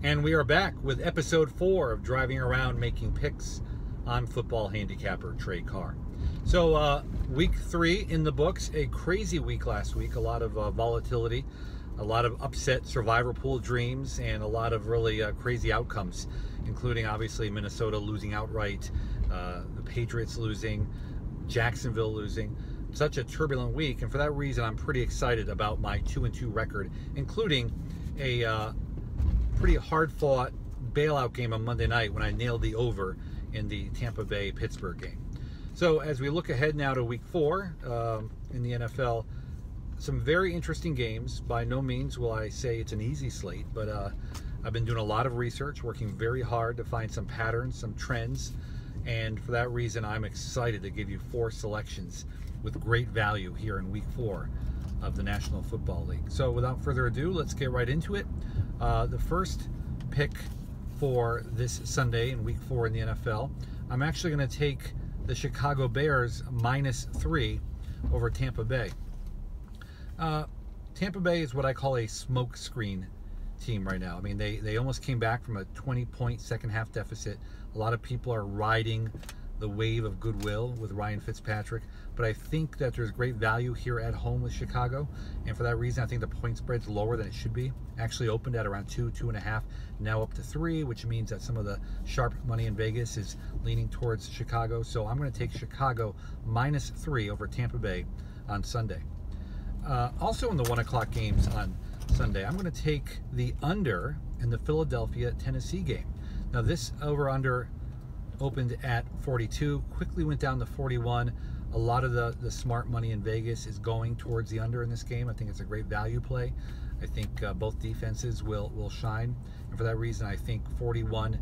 And we are back with episode 4 of Driving Around Making Picks. I'm football handicapper Trey Carr. So week 3 in the books, a crazy week last week, a lot of volatility, a lot of upset survivor pool dreams, and a lot of really crazy outcomes, including obviously Minnesota losing outright, the Patriots losing, Jacksonville losing. Such a turbulent week, and for that reason I'm pretty excited about my 2-2 record, including a pretty hard-fought bailout game on Monday night when I nailed the over in the Tampa Bay-Pittsburgh game. So as we look ahead now to week 4 in the NFL, some very interesting games. By no means will I say it's an easy slate, but I've been doing a lot of research, working very hard to find some patterns, some trends, and for that reason I'm excited to give you 4 selections with great value here in week 4 of the National Football League. So without further ado, let's get right into it. The first pick for this Sunday in week 4 in the NFL, I'm actually going to take the Chicago Bears -3 over Tampa Bay. Tampa Bay is what I call a smokescreen team right now. I mean, they almost came back from a 20-point second half deficit. A lot of people are riding the wave of goodwill with Ryan Fitzpatrick, but I think that there's great value here at home with Chicago, and for that reason I think the point spread's lower than it should be. Actually opened at around 2.5, now up to 3, which means that some of the sharp money in Vegas is leaning towards Chicago. So I'm going to take Chicago -3 over Tampa Bay on Sunday. Also in the 1 o'clock games on Sunday, I'm going to take the under in the Philadelphia-Tennessee game. Now this over-under opened at 42, quickly went down to 41. A lot of the smart money in Vegas is going towards the under in this game. I think it's a great value play. I think both defenses will shine, and for that reason I think 41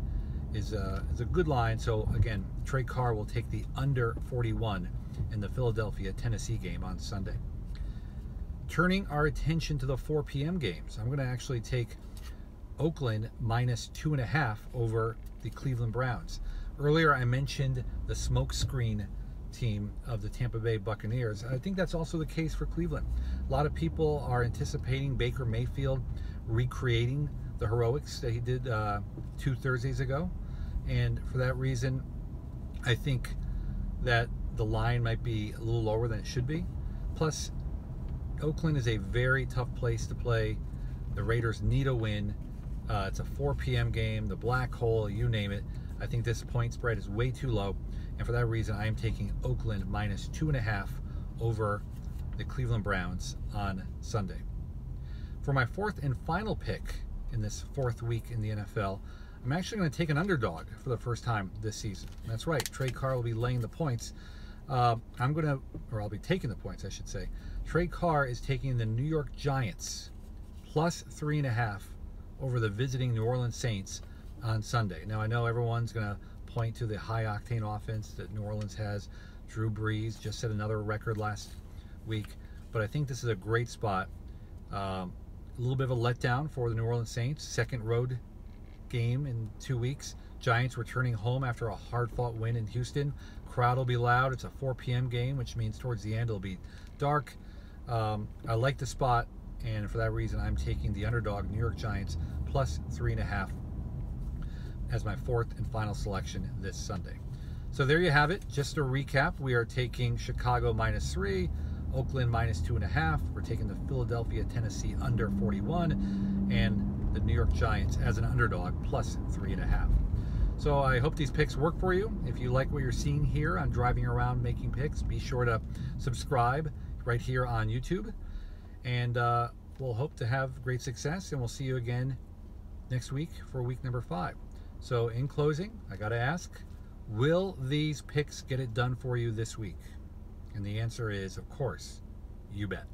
is a good line. So again, Trey Carr will take the under 41 in the Philadelphia-Tennessee game on Sunday. Turning our attention to the 4 p.m. games, I'm going to actually take Oakland -2.5 over the Cleveland Browns. Earlier I mentioned the smokescreen team of the Tampa Bay Buccaneers. I think that's also the case for Cleveland. A lot of people are anticipating Baker Mayfield recreating the heroics that he did 2 Thursdays ago, and for that reason I think that the line might be a little lower than it should be. Plus, Oakland is a very tough place to play. The Raiders need a win. It's a 4 p.m. game, the black hole, you name it. I think this point spread is way too low, and for that reason I am taking Oakland -2.5 over the Cleveland Browns on Sunday. For my 4th and final pick in this 4th week in the NFL, I'm actually going to take an underdog for the first time this season. That's right, Trey Carr will be laying the points. I'll be taking the points, I should say. Trey Carr is taking the New York Giants +3.5 over the visiting New Orleans Saints on Sunday. Now I know everyone's going to point to the high-octane offense that New Orleans has. Drew Brees just set another record last week, but I think this is a great spot. A little bit of a letdown for the New Orleans Saints. Second road game in 2 weeks. Giants returning home after a hard-fought win in Houston. Crowd will be loud. It's a 4 p.m. game, which means towards the end it'll be dark. I like the spot, and for that reason I'm taking the underdog New York Giants +3.5 as my 4th and final selection this Sunday. So there you have it. Just to recap, we are taking Chicago -3, Oakland -2.5. We're taking the Philadelphia-Tennessee under 41, and the New York Giants as an underdog +3.5. So I hope these picks work for you. If you like what you're seeing here on Driving Around Making Picks, be sure to subscribe right here on YouTube, and we'll hope to have great success, and we'll see you again next week for week number 5. So in closing, I got to ask, will these picks get it done for you this week? And the answer is, of course, you bet.